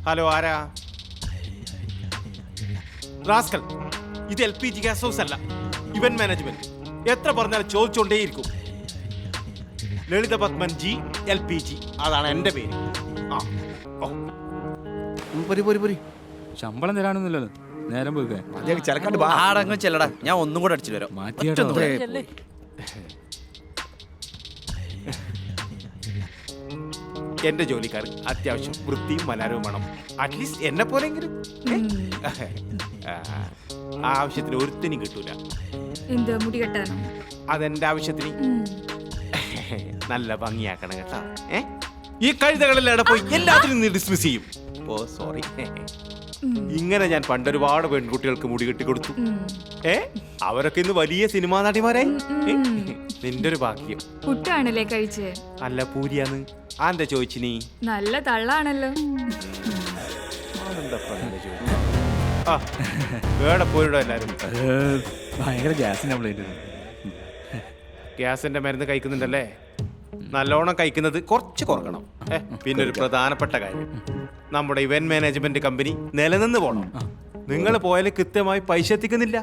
Hello, ആരാ? Rascal, ഇത് LPG gas house അല്ല, ഇവന്റ് മാനേജ്മെന്റ്. എത്ര പറഞ്ഞാലും ചോദിച്ചോണ്ടേയിരിക്കും. ലളിത പത്മൻ ജി LPG, അതാണ് എന്റെ പേര്. ആ, ഓ, ശമ്പളം തരാനൊന്നുമില്ലല്ലോ. നേരം പോയിക്കേ. ആടങ്ങ് ചെല്ലടാ, ഞാൻ ഒന്നും കൂടെ അടിച്ചിട്ട് വരാം. മാറ്റിയാ എന്റെ ജോലിക്കാർ അത്യാവശ്യം വൃത്തിയും മലാരവും വേണം. അറ്റ്ലീസ്റ്റ് എന്നെ പോലെങ്കിലും. ആവശ്യത്തിന് ഒരുത്തിനും കിട്ടൂല. മുടി കെട്ടാനോ? അതെന്റെ ആവശ്യത്തിന് നല്ല ഭംഗിയാക്കണം കേട്ടാ. ഈ കഴുതകളെല്ലാം പോയി എല്ലാത്തിനും നീ ഡിസ്മിസ് ചെയ്യും. ഓ സോറി. ഇങ്ങനെ ഞാൻ പണ്ടൊരുപാട് പെൺകുട്ടികൾക്ക് മുടി കെട്ടിക്കൊടുത്തു. അവരൊക്കെ ഇന്ന് വലിയ സിനിമാ നടിമാരായി. നിന്റെ ഒരു ഭാഗ്യം. പുട്ടാണല്ലേ കഴിച്ചേ? അല്ല, പൂരിയാന്ന്. ആന്താ ചോദിച്ചിനി? നല്ല തള്ളാണല്ലോ. വേടെ പോയിടോ എല്ലാരും. ഭയങ്കര ഗ്യാസിന്റെ ഗ്യാസിന്റെ മരുന്ന് കഴിക്കുന്നുണ്ടല്ലേ? നല്ലോണം കഴിക്കുന്നത് കുറച്ച് കുറക്കണം. പിന്നെ ഒരു പ്രധാനപ്പെട്ട കാര്യം, നമ്മുടെ ഇവന്റ് മാനേജ്മെന്റ് കമ്പനി നിലനിന്ന് പോകണം. നിങ്ങൾ പോയാൽ കൃത്യമായി പൈസ എത്തിക്കുന്നില്ല.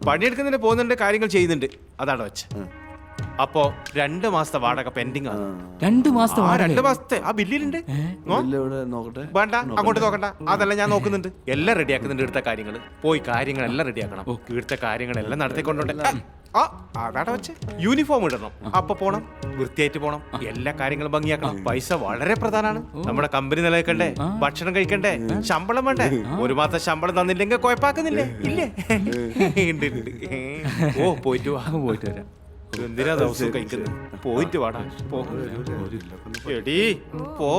പണിയെടുക്കുന്നതിന് പോകുന്നുണ്ട്, കാര്യങ്ങൾ ചെയ്യുന്നുണ്ട്. അതാണ് വെച്ച്. അപ്പോ 2 മാസത്തെ വാടക പെൻഡിങ് ആണ്. 2 മാസത്തെ ആ ബില്ലിലുണ്ട്. വേണ്ട, അങ്ങോട്ട് നോക്കണ്ട. അതെല്ലാം ഞാൻ നോക്കുന്നുണ്ട്. എല്ലാം റെഡിയാക്കുന്നുണ്ട്. ഇവിടുത്തെ കാര്യങ്ങൾ പോയി കാര്യങ്ങളെല്ലാം റെഡിയാക്കണം. ഇവിടുത്തെ കാര്യങ്ങളെല്ലാം നടത്തിക്കൊണ്ടുണ്ട്. അതാണ് വെച്ച്. യൂണിഫോം ഇടണം, അപ്പൊ പോണം, വൃത്തിയായിട്ട് പോണം, എല്ലാ കാര്യങ്ങളും ഭംഗിയാക്കണം. പൈസ വളരെ പ്രധാനമാണ്. നമ്മുടെ കമ്പനി നിലനിൽക്കണ്ടേ, ഭക്ഷണം കഴിക്കണ്ടേ, ശമ്പളം വേണ്ടേ? 1 മാസം ശമ്പളം തന്നില്ലെങ്കിൽ കുഴപ്പാക്കുന്നില്ലേ? ഇല്ലേ? ഉണ്ട്. ഓ, പോയിട്ട് വരാം. എന്തിനാ ദിവസം കഴിക്കുന്നത്? പോയിട്ട് വാടാ. എടീ പോ.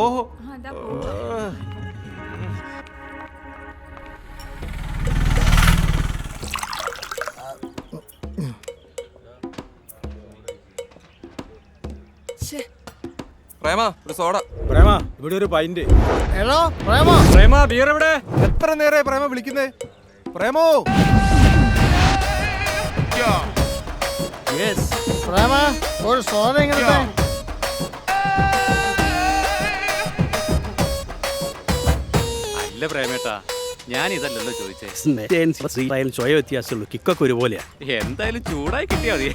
പ്രേമ, ഒരു സോഡ. പ്രേമ, ഇവിടെ ഒരു പൈന്റ്. പ്രേമ, ബിയർ എവിടെ? എത്ര നേരമായി പ്രേമ വിളിക്കുന്നേ? പ്രേമോ, ഒരു സോഡ എങ്ങനത്തെ? അല്ല പ്രേമേട്ടാ, ഞാൻ ഇതല്ലല്ലോ ചോദിച്ചേ. സ്വയ വ്യത്യാസമുള്ളൂ, കിക്കൊക്കെ ഒരുപോലെയാ. എന്തായാലും ചൂടായി കിട്ടിയാ മതി.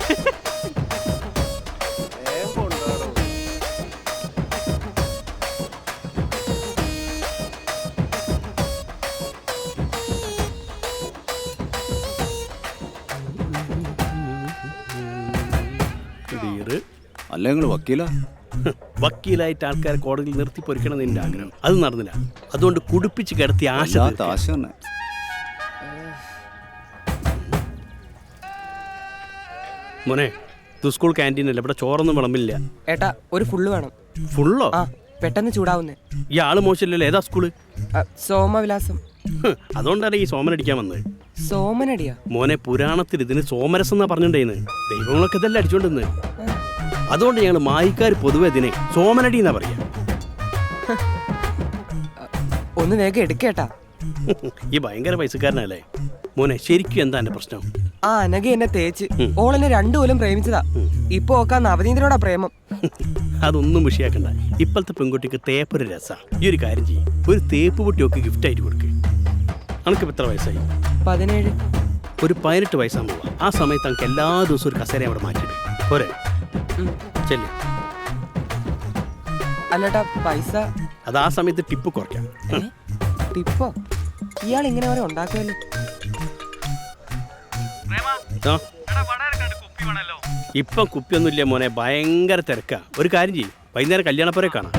അല്ല, നിങ്ങൾ വക്കീല? വക്കീലായിട്ട് ആൾക്കാരെ കോടതിയിൽ നിർത്തി പൊരിക്കണം നിന്റെ ആഗ്രഹം. അത് നടന്നില്ല. അതുകൊണ്ട് കുടിപ്പിച്ച് കിടത്തി ആശ. മോനെ, സ്കൂൾ ക്യാൻറ്റീനല്ല, ഇവിടെ ചോറൊന്നും വിളമ്പില്ല. ഏട്ടാ, ഒരു ഫുള്ള് വേണം. ഫുള്ളോ? പെട്ടെന്ന് ചൂടാവുന്നേ. ഈ ആള് മോശമില്ലല്ലോ. ഏതാ സ്കൂള്? സോമവിലാസം. അതുകൊണ്ടാണ് ഈ സോമനടിക്കാൻ വന്നത്. സോമനടിയാ? മോനെ, പുരാണത്തിൽ ഇതിന് സോമരസം എന്നാ പറഞ്ഞിട്ടുണ്ടായിന്ന്. ദൈവങ്ങളൊക്കെ ഇതല്ല അടിച്ചോണ്ടിന്ന്. അതുകൊണ്ട് ഞങ്ങൾ മായിക്കാർ പൊതുവെ ഇതിനെ സോമനടി എന്നാ പറയാ. ഒന്ന് വേഗം എടുക്കേട്ടാ. ഈ ഭയങ്കര പൈസക്കാരനല്ലേ മോനെ. ശരിക്കും എന്താ എന്റെ പ്രശ്നം? ആ അനഘ എന്നെ തേച്ച് ഓളെന്നെ 2 കൊല്ലം പ്രേമിച്ചതാ. ഇപ്പൊ ഓക്കാ നവനീതനോടാ പ്രേമം. അതൊന്നും വിഷയാക്കണ്ട. ഇപ്പോഴത്തെ പെൺകുട്ടിക്ക് തേപ്പൊരു രസാ. ഈ ഒരു കാര്യം ചെയ്യും, ഒരു തേപ്പ് പൊട്ടി ഒക്കെ ഗിഫ്റ്റ് ആയിട്ട് കൊടുക്ക്. അനക്കിപ്പോ എത്ര വയസ്സായി? 17. ഒരു 18 വയസ്സാകുമ്പോ ആ സമയത്ത് നമുക്ക് എല്ലാ ദിവസവും ഒരു കസേര അവിടെ മാറ്റിയിടും. പോരെ? ചെല്ലു. അല്ലട്ടാ, പൈസ അത് ആ സമയത്ത് ടിപ്പ് കുറയ്ക്കാം. ടിപ്പോ? ഇയാൾ ഇങ്ങനെ വരെ ഉണ്ടാക്കുമല്ലോ. ഇപ്പം കുപ്പിയൊന്നുമില്ല മോനെ, ഭയങ്കര തിരക്കാ. ഒരു കാര്യം ചെയ്യും, വൈകുന്നേരം കല്യാണപ്പുറേ കാണാം.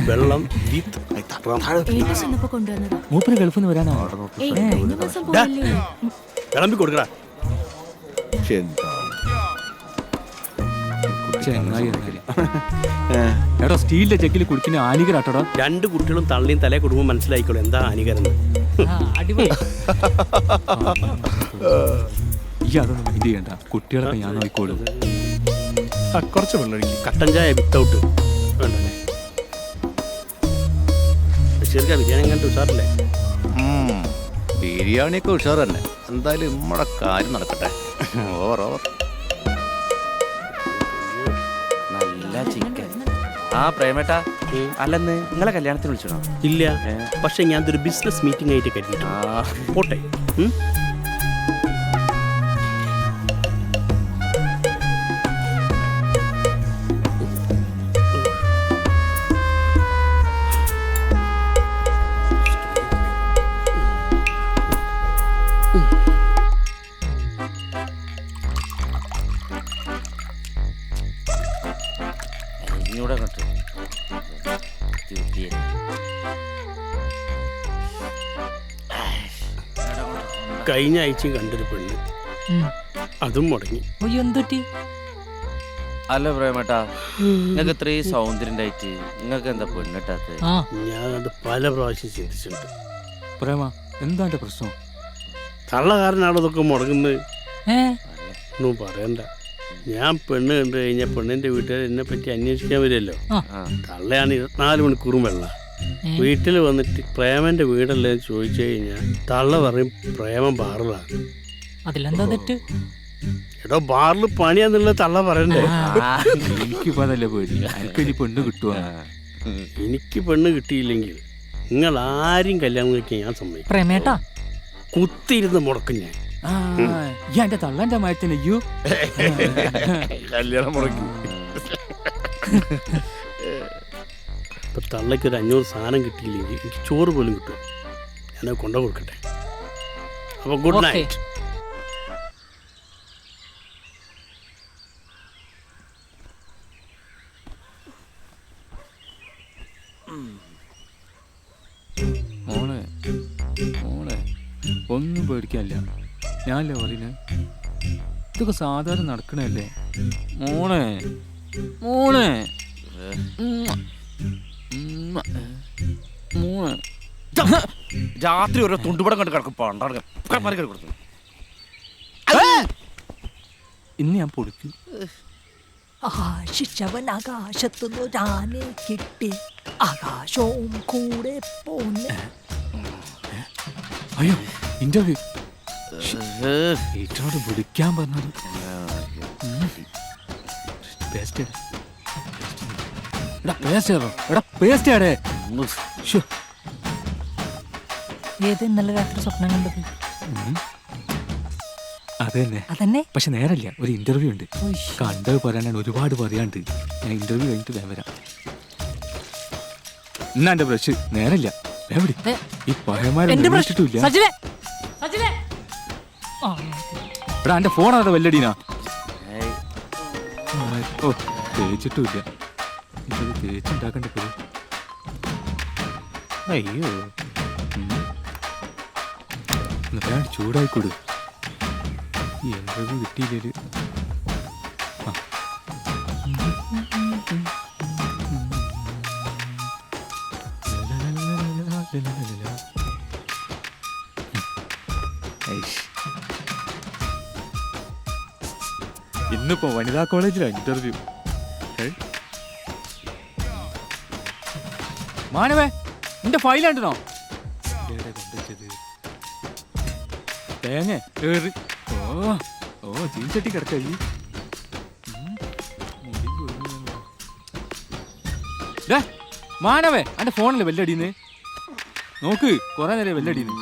വെള്ളം വിത്ത് കൊണ്ടുവന്നതാ മൂപ്പര് ഗൾഫിൽ നിന്ന് വരാനാ കഴിഞ്ഞ ദിവസം പോയില്ലേ വിളമ്പി കൊടുക്കടാ. ചെങ്ങായി എന്നാല്. എടാ സ്റ്റീലിന്റെ ചെക്കിൽ കുടിക്കുന്ന ഹാനികരാട്ടോടാ. 2 കുട്ടികളും തള്ളിയും തലേ കുടുംബം മനസ്സിലായിക്കോളൂ എന്താ ഹാനികരെന്ന്. ഈ അതൊന്നും മൈൻഡ് ചെയ്യണ്ട, കുട്ടികളൊക്കെ ഞാൻ നോക്കിക്കോളും. കുറച്ച് വെള്ളമൊഴിക്കും. കട്ടൻ ചായ വിത്തൗട്ട് വേണ്ടല്ലേ? ബഷീർക്ക ബിരിയാണി കണ്ട് ഉഷാറില്ലേ? ബിരിയാണിയൊക്കെ ഉഷാർ തന്നെ. എന്തായാലും നമ്മുടെ കാര്യം നടക്കട്ടെ. Over over. നല്ല ചിക്കൻ. ആ പ്രേമേട്ടാ, അല്ലെന്ന് നിങ്ങളെ കല്യാണത്തിന് വിളിച്ചോ? ഇല്ല, പക്ഷെ ഞാൻ ഇതൊരു ബിസിനസ് മീറ്റിംഗ് ആയിട്ട് കരുതിയിട്ടുണ്ട്. പോട്ടെ. കഴിഞ്ഞ ആഴ്ച കണ്ടൊരു പെണ്ണ്, അതും മുടങ്ങി. എന്തുറ്റി? അല്ല പ്രേമേട്ടാ, നിങ്ങൾക്ക് ഇത്രയും സൗന്ദര്യം ഉണ്ടായിട്ട് നിങ്ങൾക്ക് എന്താ പെണ്ണിട്ടാത്ത? ഞാനത് പല പ്രാവശ്യം ചിന്തിച്ചിട്ടുണ്ട്. പ്രേമ, എന്താ പ്രശ്നം? തള്ളകാരനാണോ ഇതൊക്കെ മുടങ്ങുന്നത്? ഒന്നും പറയണ്ട. ഞാൻ പെണ്ണ് കണ്ടു കഴിഞ്ഞാൽ പെണ്ണിന്റെ വീട്ടുകാർ എന്നെ പറ്റി അന്വേഷിക്കാൻ വരുമല്ലോ. തള്ളയാണ് 24 മണിക്കൂറും വെള്ള. വീട്ടിൽ വന്നിട്ട് പ്രേമന്റെ വീടല്ലേ ചോദിച്ചു കഴിഞ്ഞാൽ തള്ള പറയും പ്രേമം ബാറിലാണ്. അതിലെന്താ തെറ്റ്? എടോ, ബാറിൽ പണിയാന്നുള്ള തള്ള പറയണ്ടേ? എനിക്കിപ്പോ അതല്ലേ പേടി, എനിക്ക് പെണ്ണ് കിട്ടുക. എനിക്ക് പെണ്ണ് കിട്ടിയില്ലെങ്കിൽ നിങ്ങൾ ആരും കല്യാണം കഴിക്കാൻ ഞാൻ സമ്മതിക്കും. പ്രേമേട്ടാ, കുത്തിയിരുന്ന് മുടക്കും ഞാൻ. എന്റെ തള്ളന്റെ മയത്തിനയ്യോ കല്യാണം മുടക്കി. ഇപ്പൊ തള്ളയ്ക്ക് ഒരു 500 സാധനം കിട്ടിയില്ലെങ്കിൽ എനിക്ക് ചോറ് പോലും കിട്ടും. ഞാനത് കൊണ്ടു കൊടുക്കട്ടെ. അപ്പൊ ഗുഡ് നൈറ്റ്. മോളെ മോളെ, ഒന്നും പേടിക്കാനില്ല. ഞാനല്ലേ പറയുന്നത്, ഇതൊക്കെ സാധാരണ നടക്കണല്ലേ. മോളെ മോളെ മോളെ, രാത്രി ഓരോ തുണ്ടുപടം കണ്ട് കിടക്കും. പണ്ടാണ് കൊടുത്തു. ഇന്ന് ഞാൻ പൊടിക്കും. ആശിച്ചവൻ ആകാശത്തുനിന്നൊരാനെ കിട്ടി, ആകാശവും കൂടെ പോന്നെ. അയ്യോ, ഇന്റർവ്യൂ ഏറ്റോട് വിളിക്കാൻ പറഞ്ഞത്. ഏത് ഇന്നലെ രാത്രി സ്വപ്നം കണ്ടത്? അതന്നെ, പക്ഷെ നേരല്ല. ഒരു ഇന്റർവ്യൂ ഉണ്ട്, കണ്ടത് പറയാനാണ്. ഒരുപാട് പറയാണ്ട്. ഞാൻ ഇന്റർവ്യൂ കഴിഞ്ഞിട്ട് വേഗം വരാം. എന്നാ എന്റെ ബ്രഷ് നേരല്ല. ഈ പഴയമാരിട്ടില്ല. എടാ, എന്റെ ഫോൺ അവിടെ വെല്ലടീനാ. ഓ, തേച്ചിട്ടുമില്ല. ഇത് തേച്ചുണ്ടാക്കണ്ട പേര്. അയ്യോ, ഞാൻ ചൂടായിക്കൂട്. ഇന്റർവ്യൂ കിട്ടിയില്ലേ? ഇന്നിപ്പോ വനിതാ കോളേജിലാ ഇന്റർവ്യൂ. മാനവേ, നിന്റെ ഫയലാണ്ടോ? തേങ്ങ ഏറി. ഓ ചീൻചട്ടി കിടക്ക. മാനവേ, എന്റെ ഫോണില് വെല്ലടീന്ന് നോക്ക്. കൊറേ നേരം വെല്ലടീന്ന്.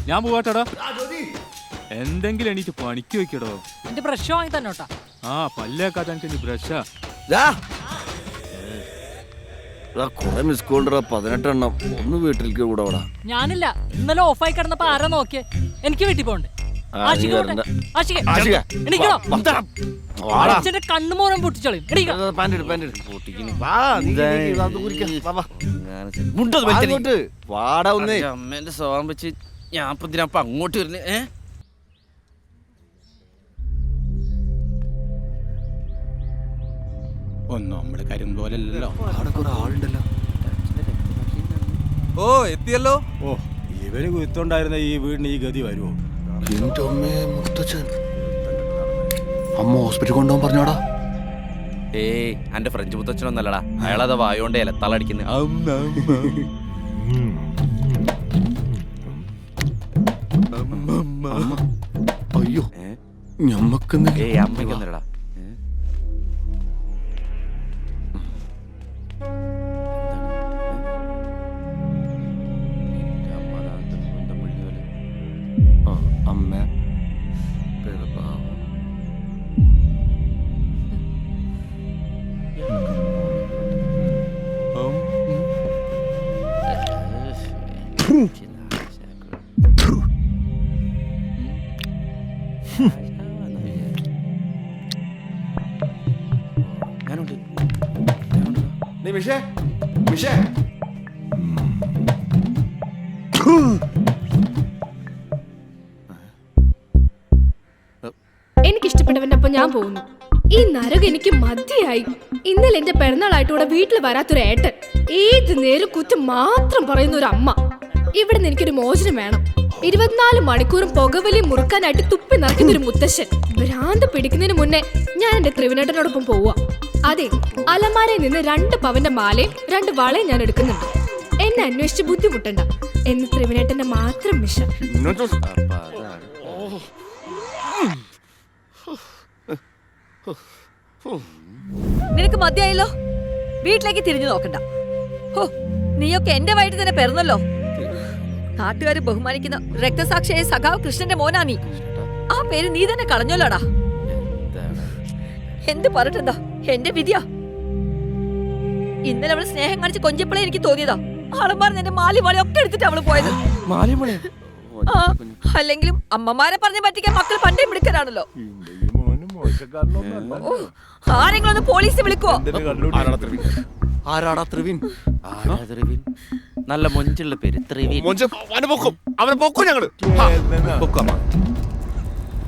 ഞാൻ പോവാട്ടോടാ. എന്തെങ്കിലും എനിക്ക് പണിക്ക് വെക്കടോ. എന്റെ ബ്രഷ് വാങ്ങി തന്നോട്ടാ. ആ, പല്ലേക്കാത്ത എനിക്ക് ബ്രഷാ. കൊറേ മിസ് കോൾഡറാ 18 എണ്ണം. ഒന്ന് വീട്ടിലേക്ക് കൂടെ വിടാ. ഞാനില്ല, ഇന്നലെ ഓഫായി കിടന്നപ്പോ ആരാ നോക്കിയേ? എനിക്ക് വീട്ടിൽ പോണ്ടേ? ആഷിക പോട്ടെ. ആഷിക, എണീക്കണോ? അച്ഛന്റെ കണ്ണുമോറം പൊട്ടിച്ചോളയും. അമ്മേന്റെ സ്വഭാവം വെച്ച് ഞാൻ ഇപ്പൊ ഇതിനപ്പം അങ്ങോട്ട് വരുന്നേ. ഒന്നും നമ്മള് കാര്യം പോലല്ലോ. അവിടെ കുറെ ആളുണ്ടല്ലോ. ഓ എത്തിയല്ലോ. ഓ ഇവര് കുത്തോണ്ടായിരുന്ന ഈ വീടിന് ഈ ഗതി വരുമോ? എന്റെ അമ്മേ, മുത്തച്ഛൻ. അമ്മ ഹോസ്പിറ്റൽ കൊണ്ടുപോകാൻ പറഞ്ഞോടാ. ഏയ് എന്റെ ഫ്രഞ്ച് മുത്തച്ഛനൊന്നല്ലടാ, അയാളത് വായോണ്ട് ഇലത്താളടിക്കുന്നത്. അയ്യോ ഞമ്മക്കെന്ന്. ഏയ് അമ്മയ്ക്കൊന്നല്ലടാ. അമ്മ എനിക്കിഷ്ടപ്പെട്ടവന്റെ ഒപ്പം ഞാൻ പോകുന്നു. ഈ നരകം എനിക്ക് മതിയായി. ഇന്നലെ എന്റെ പിറന്നാളായിട്ട് ഇവിടെ വീട്ടിൽ വരാത്തൊരു ഏട്ടൻ, ഏത് നേരം കുറ്റം മാത്രം പറയുന്ന ഒരു അമ്മ. ഇവിടെ നിന്ന് എനിക്കൊരു മോചനം വേണം. 24 മണിക്കൂറും പുകവലി മുറുക്കാനായിട്ട് തുപ്പി നിറയ്ക്കുന്ന ഒരു മുത്തശ്ശൻ. ഭ്രാന്ത് പിടിക്കുന്നതിന് മുന്നേ ഞാൻ എന്റെ ത്രിവിനേട്ടനോടൊപ്പം പോവാ. അതെ, അലമാരയിൽ നിന്ന് 2 പവന്റെ മാലയും 2 വളയും ഞാൻ എടുക്കുന്നുണ്ട്. എന്നെ അന്വേഷിച്ച് ബുദ്ധിമുട്ടണ്ട എന്ന് ത്രിവിനേട്ടന്റെ മാത്രം മിഷൻ. നിനക്ക് മതിയായല്ലോ, വീട്ടിലേക്ക് തിരിഞ്ഞു നോക്കണ്ട. ഹോ, നീയൊക്കെ എന്റെ വയറ്റിൽ തന്നെ പിറന്നല്ലോ. നാട്ടുകാര് ബഹുമാനിക്കുന്ന രക്തസാക്ഷിയായ സഖാവ് കൃഷ്ണന്റെ മോനാ നീ. ആ പേര് നീ തന്നെ കളഞ്ഞല്ലോടാ. എന്ത് പറഞ്ഞെന്താ, എന്റെ വിധിയാ. ഇന്നലെ അവള് സ്നേഹം കാണിച്ച് കൊഞ്ചപ്പളെ എനിക്ക് തോന്നിയതാ. ആളന്മാർ എന്റെ മാലി വളി ഒക്കെ എടുത്തിട്ട് അവള് പോയത്. ആ, അല്ലെങ്കിലും അമ്മമാരെ പറഞ്ഞ് പറ്റിക്കാൻ മക്കൾ പണ്ടേ മിടുക്കരാണല്ലോ. ആരെങ്കിലും ഒന്ന് പോലീസിനെ വിളിക്കുവോ? ആരാടാ ത്രിവിൻ? നല്ല മൊഞ്ചുള്ള പേര് ത്രിവിൻ. അവനെ പൊക്കും ഞങ്ങള്.